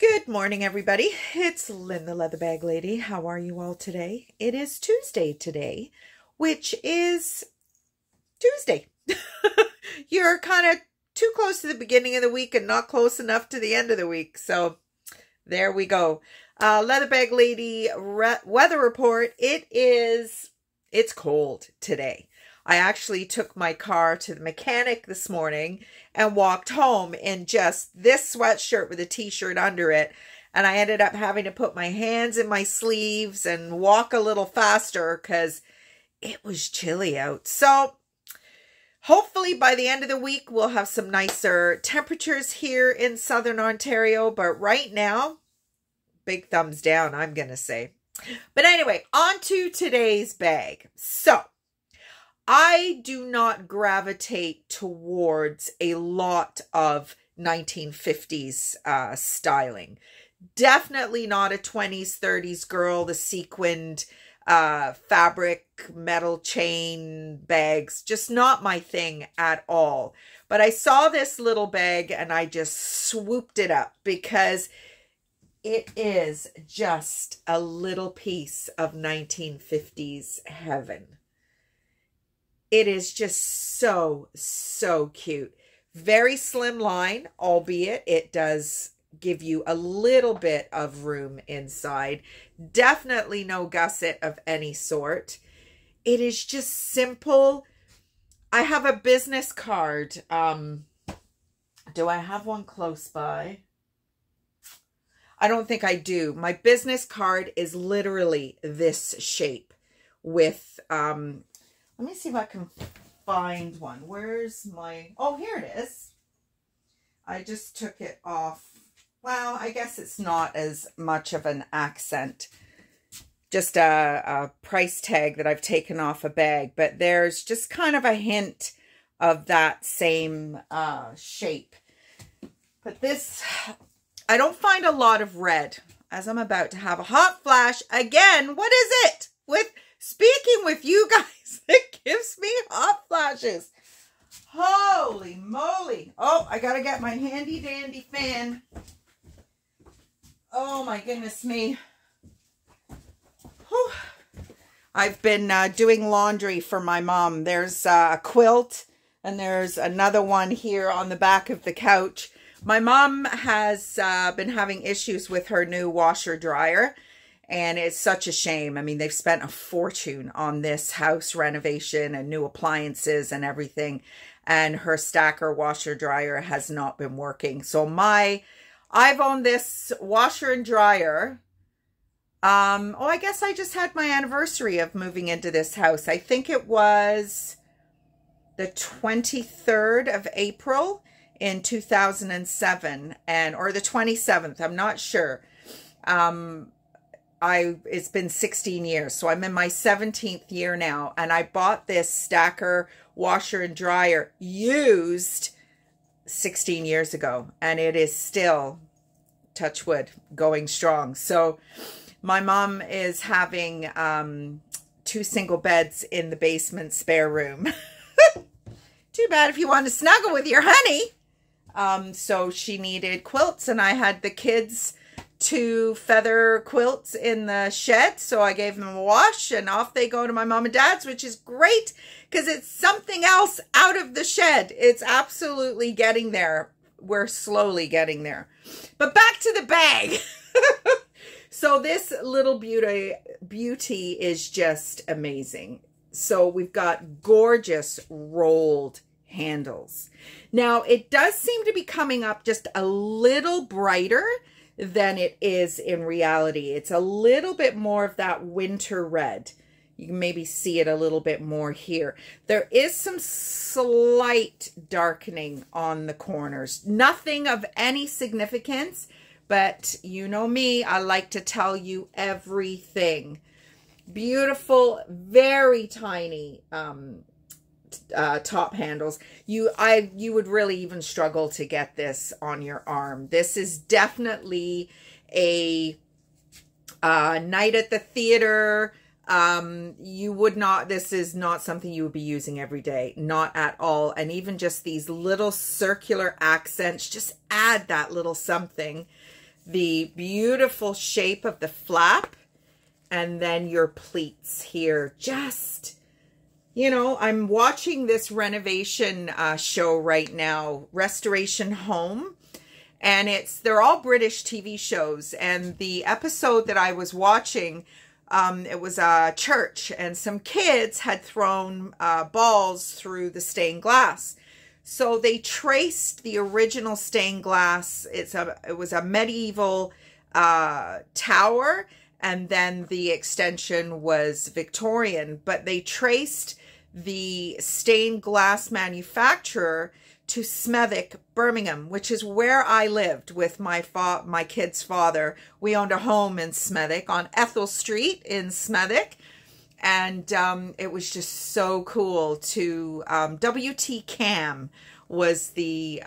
Good morning, everybody. It's Lynn, the Leather Bag Lady. How are you all today? It is Tuesday today, which is Tuesday. You're kind of too close to the beginning of the week and not close enough to the end of the week. So there we go. Leather Bag Lady weather report. It's cold today. I actually took my car to the mechanic this morning and walked home in just this sweatshirt with a t-shirt under it. And I ended up having to put my hands in my sleeves and walk a little faster because it was chilly out. So hopefully by the end of the week, we'll have some nicer temperatures here in Southern Ontario. But right now, big thumbs down, I'm going to say. But anyway, on to today's bag. So I do not gravitate towards a lot of 1950s styling. Definitely not a 20s, 30s girl, the sequined fabric, metal chain bags. Just not my thing at all. But I saw this little bag and I just swooped it up because it is just a little piece of 1950s heaven. It is just so cute. Very slim line, albeit it does give you a little bit of room inside. Definitely no gusset of any sort. It is just simple. I have a business card. Do I have one close by? I don't think I do. My business card is literally this shape with let me see if I can find one. Where's my... Oh, here it is. I just took it off. Well, I guess it's not as much of an accent. Just a price tag that I've taken off a bag. But there's just kind of a hint of that same shape. But this... I don't find a lot of red. As I'm about to have a hot flash. Again, what is it? Speaking with you guys, it gives me hot flashes. Holy moly. Oh, I got to get my handy dandy fan. Oh my goodness me. Whew. I've been doing laundry for my mom. There's a quilt and there's another one here on the back of the couch. My mom has been having issues with her new washer dryer. And it's such a shame. I mean, they've spent a fortune on this house renovation and new appliances and everything. And her stacker washer dryer has not been working. So I've owned this washer and dryer. I guess I just had my anniversary of moving into this house. I think it was the 23rd of April in 2007 or the 27th. I'm not sure. It's been 16 years, so I'm in my 17th year now, and I bought this stacker washer and dryer used 16 years ago, and it is still, touch wood, going strong. So my mom is having 2 single beds in the basement spare room. Too bad if you want to snuggle with your honey. So she needed quilts, and I had the kids 2 feather quilts in the shed, so I gave them a wash and off they go to my mom and dad's, which is great because it's something else out of the shed. It's absolutely getting there. We're slowly getting there. But back to the bag. So this little beauty is just amazing. So we've got gorgeous rolled handles. Now it does seem to be coming up just a little brighter than it is in reality. It's a little bit more of that winter red. You can maybe see it a little bit more here. There is some slight darkening on the corners. Nothing of any significance, but you know me, I like to tell you everything. Beautiful, very tiny top handles. You would really even struggle to get this on your arm. This is definitely a night at the theater. You would not, this is not something you would be using every day, not at all. And even just these little circular accents just add that little something the beautiful shape of the flap, and then your pleats here. Just, you know, I'm watching this renovation show right now, Restoration Home, and they're all British TV shows. And the episode that I was watching, it was a church, and some kids had thrown balls through the stained glass. So they traced the original stained glass. It was a medieval tower, and then the extension was Victorian. But they traced the stained glass manufacturer to Smethwick, Birmingham, which is where I lived with my kid's father. We owned a home in Smethwick on Ethel Street in Smethwick. And it was just so cool to, WT Cam was the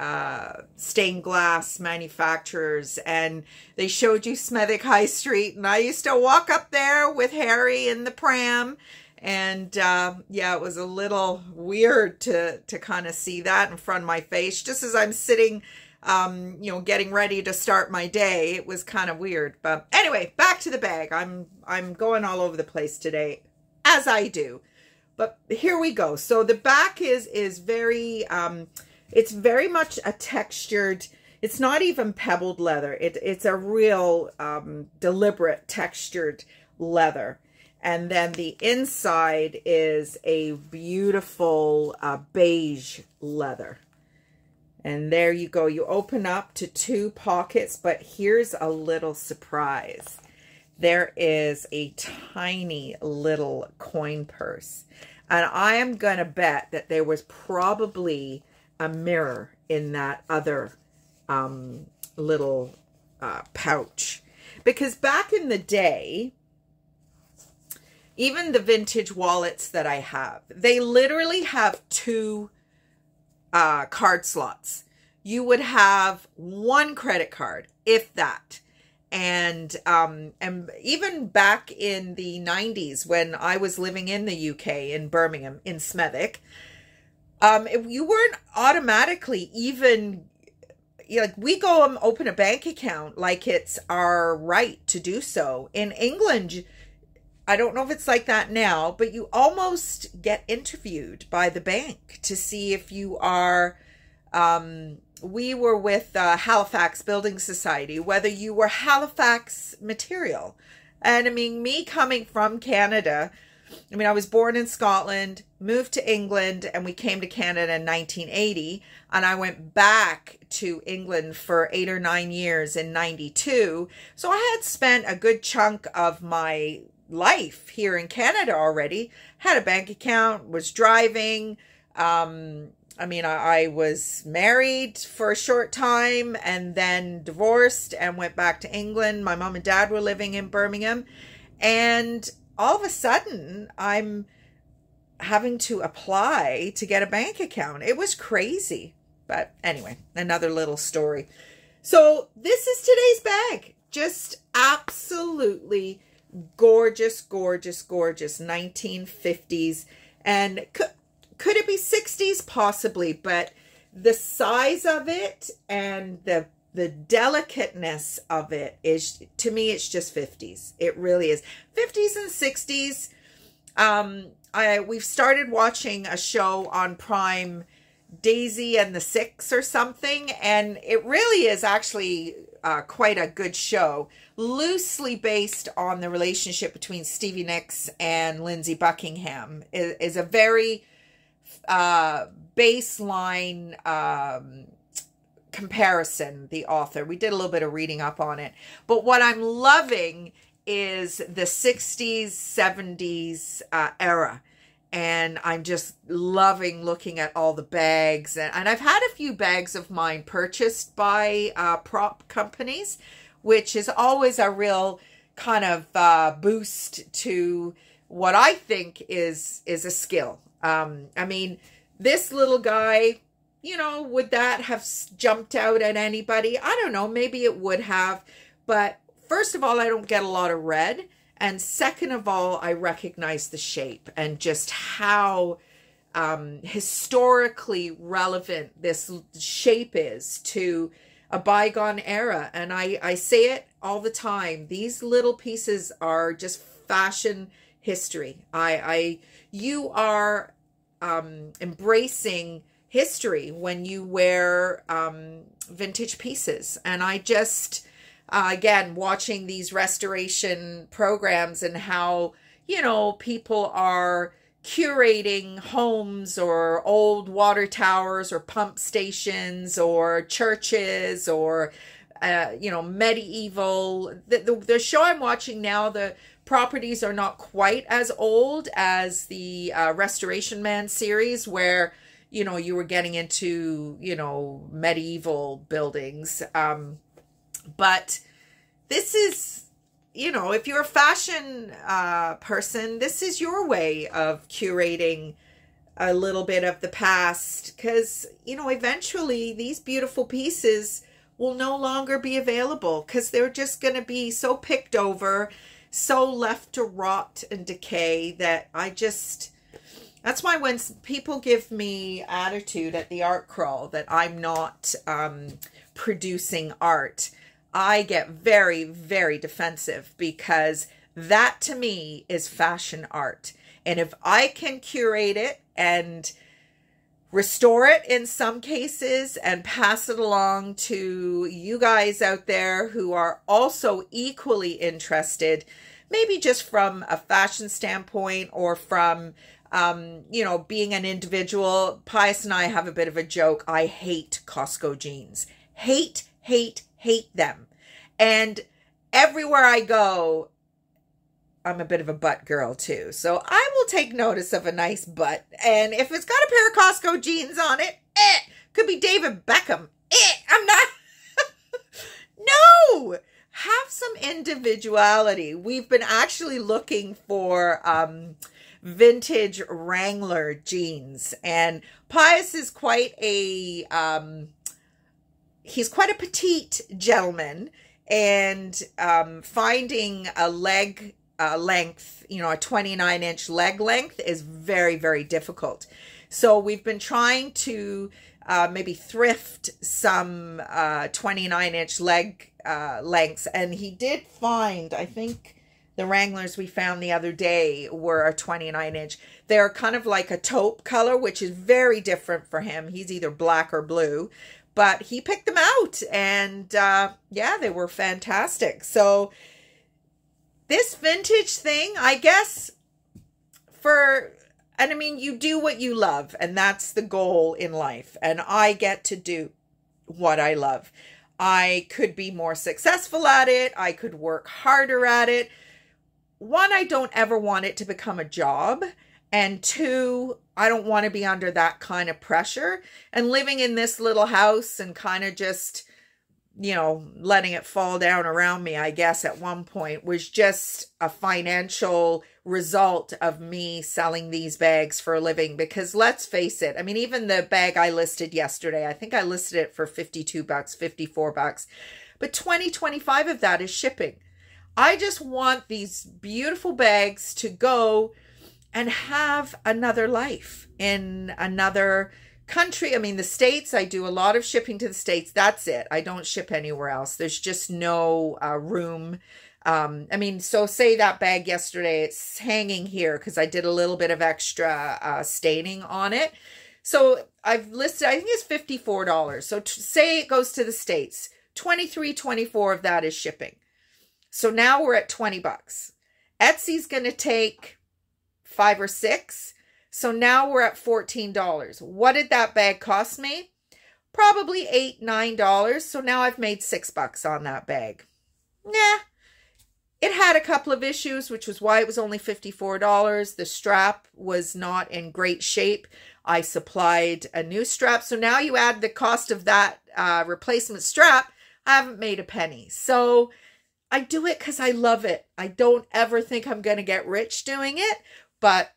stained glass manufacturers, and they showed you Smethwick High Street, and I used to walk up there with Harry in the pram, and yeah, it was a little weird to kind of see that in front of my face, just as I'm sitting, you know, getting ready to start my day. It was kind of weird. But anyway, back to the bag. I'm going all over the place today, as I do. But here we go. So the back is very, it's very much a textured, it's not even pebbled leather. It's a real deliberate textured leather. And then the inside is a beautiful beige leather. And there you go. You open up to 2 pockets, but here's a little surprise. There is a tiny little coin purse. And I am going to bet that there was probably a mirror in that other little pouch. Because back in the day, even the vintage wallets that I have, they literally have 2 card slots. You would have 1 credit card, if that. And even back in the 90s, when I was living in the UK, in Birmingham, in Smethwick, you weren't automatically even, like, we go and open a bank account like it's our right to do so. In England, I don't know if it's like that now, but you almost get interviewed by the bank to see if you are, we were with Halifax Building Society, whether you were Halifax material. And I mean, me coming from Canada, I mean, I was born in Scotland, moved to England, and we came to Canada in 1980. And I went back to England for 8 or 9 years in 92. So I had spent a good chunk of my life here in Canada already, had a bank account, was driving. I mean, I was married for a short time and then divorced and went back to England. My mom and dad were living in Birmingham. And all of a sudden, I'm having to apply to get a bank account. It was crazy. But anyway, another little story. So this is today's bag. Just absolutely gorgeous, gorgeous, gorgeous 1950s. And could it be 60s? Possibly, but the size of it and the delicateness of it is, to me, it's just 50s. It really is. 50s and 60s. We've started watching a show on Prime, Daisy and the Six or something, and it really is actually quite a good show, loosely based on the relationship between Stevie Nicks and Lindsey Buckingham. It is a very baseline comparison, the author. We did a little bit of reading up on it. But what I'm loving is the 60s, 70s era. And I'm just loving looking at all the bags. And I've had a few bags of mine purchased by prop companies, which is always a real kind of boost to what I think is a skill. I mean, this little guy, you know, would that have jumped out at anybody? I don't know. Maybe it would have. But first of all, I don't get a lot of red. And second of all, I recognize the shape and just how historically relevant this shape is to a bygone era. And I say it all the time. These little pieces are just fashion history. You are embracing history when you wear vintage pieces. And I just, again, watching these restoration programs and how, you know, people are curating homes or old water towers or pump stations or churches or, you know, medieval. The show I'm watching now, the properties are not quite as old as the Restoration Man series, where, you know, you were getting into, you know, medieval buildings. But this is, you know, if you're a fashion person, this is your way of curating a little bit of the past, because, you know, eventually these beautiful pieces will no longer be available because they're just going to be so picked over, so left to rot and decay that that's why when people give me attitude at the art crawl that I'm not producing art, I get very, very defensive, because that to me is fashion art. And if I can curate it and restore it in some cases and pass it along to you guys out there who are also equally interested, maybe just from a fashion standpoint or from, you know, being an individual. Pius and I have a bit of a joke. I hate Costco jeans. Hate them. And everywhere I go, I'm a bit of a butt girl too. So I will take notice of a nice butt. And if it's got a pair of Costco jeans on it, could be David Beckham. I'm not. No, have some individuality. We've been actually looking for vintage Wrangler jeans. And Pius is quite a, he's quite a petite gentleman. And finding a leg length, you know, a 29-inch leg length is very, very difficult. So we've been trying to maybe thrift some 29-inch leg lengths. And he did find, I think the Wranglers we found the other day were a 29-inch. They're kind of like a taupe color, which is very different for him. He's either black or blue. But he picked them out, and yeah, they were fantastic. So this vintage thing, I guess, and I mean, you do what you love, and that's the goal in life. And I get to do what I love. I could be more successful at it. I could work harder at it. One, I don't ever want it to become a job. And two, I don't want to be under that kind of pressure. And living in this little house and kind of just, you know, letting it fall down around me, I guess, at one point was just a financial result of me selling these bags for a living. Because let's face it, I mean, even the bag I listed yesterday, I think I listed it for $52, $54. But 25 of that is shipping. I just want these beautiful bags to go and have another life in another country. I mean, the States, I do a lot of shipping to the States. That's it. I don't ship anywhere else. There's just no room. I mean, so say that bag yesterday, it's hanging here because I did a little bit of extra staining on it. So I've listed, I think it's $54. So say it goes to the States, 24 of that is shipping. So now we're at $20. Etsy's going to take 5 or 6. So now we're at $14. What did that bag cost me? Probably $8, $9. So now I've made $6 on that bag. Nah. It had a couple of issues, which was why it was only $54. The strap was not in great shape. I supplied a new strap. So now you add the cost of that replacement strap, I haven't made a penny. So I do it because I love it. I don't ever think I'm going to get rich doing it, but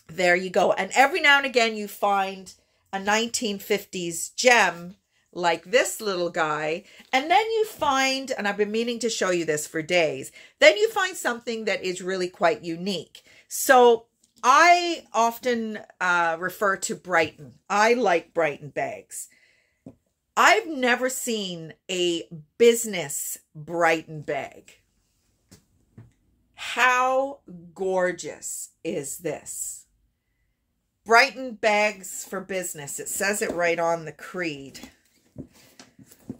there you go. And every now and again you find a 1950s gem like this little guy. And then you find, and I've been meaning to show you this for days, then you find something that is really quite unique. So I often refer to Brighton. I like Brighton bags. I've never seen a business Brighton bag. How gorgeous is this? Brighton bags for business. It says it right on the creed.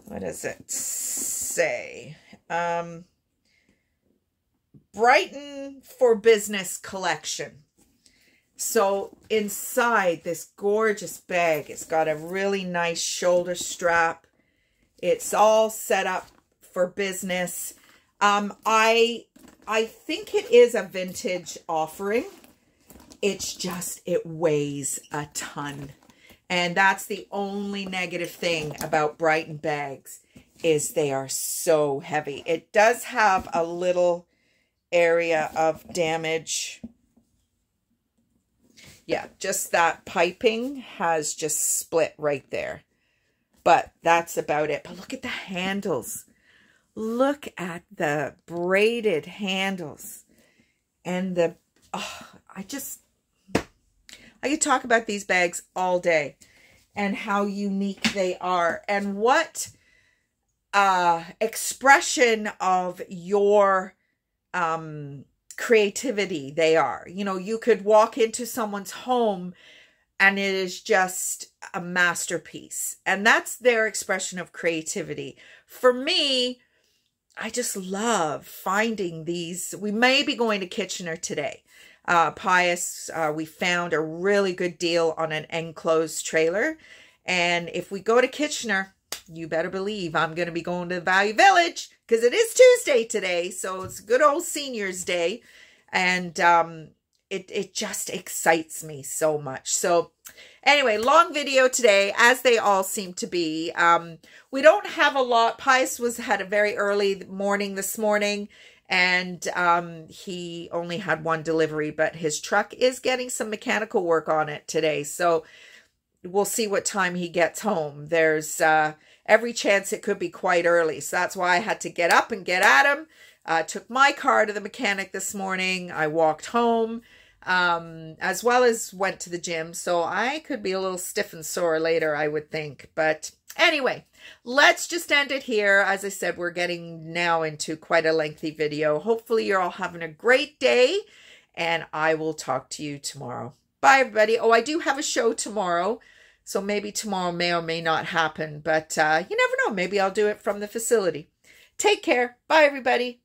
What does it say? Brighton for Business collection. So inside this gorgeous bag, it's got a really nice shoulder strap. It's all set up for business. I think it is a vintage offering. It's just, it weighs a ton. And that's the only negative thing about Brighton bags, is they are so heavy. It does have a little area of damage. Yeah, just that piping has just split right there. But that's about it. But look at the handles. Look at the braided handles. And the, oh, I could talk about these bags all day and how unique they are and what expression of your creativity they are. You know, you could walk into someone's home and it is just a masterpiece. And that's their expression of creativity. For me, I just love finding these. We may be going to Kitchener today. Pius, we found a really good deal on an enclosed trailer. And if we go to Kitchener, you better believe I'm going to be going to the Value Village, because it is Tuesday today. So it's good old Seniors Day. And it just excites me so much. So anyway, long video today, as they all seem to be. We don't have a lot. Pius had a very early morning this morning. And he only had one delivery, but his truck is getting some mechanical work on it today. So we'll see what time he gets home. There's every chance it could be quite early. So that's why I had to get up and get at him. Took my car to the mechanic this morning. I walked home, as well as went to the gym. So I could be a little stiff and sore later, I would think. But anyway, let's just end it here. As I said, we're getting now into quite a lengthy video. Hopefully you're all having a great day, and I will talk to you tomorrow. Bye, everybody. Oh, I do have a show tomorrow, so maybe tomorrow may or may not happen, but you never know. Maybe I'll do it from the facility. Take care. Bye, everybody.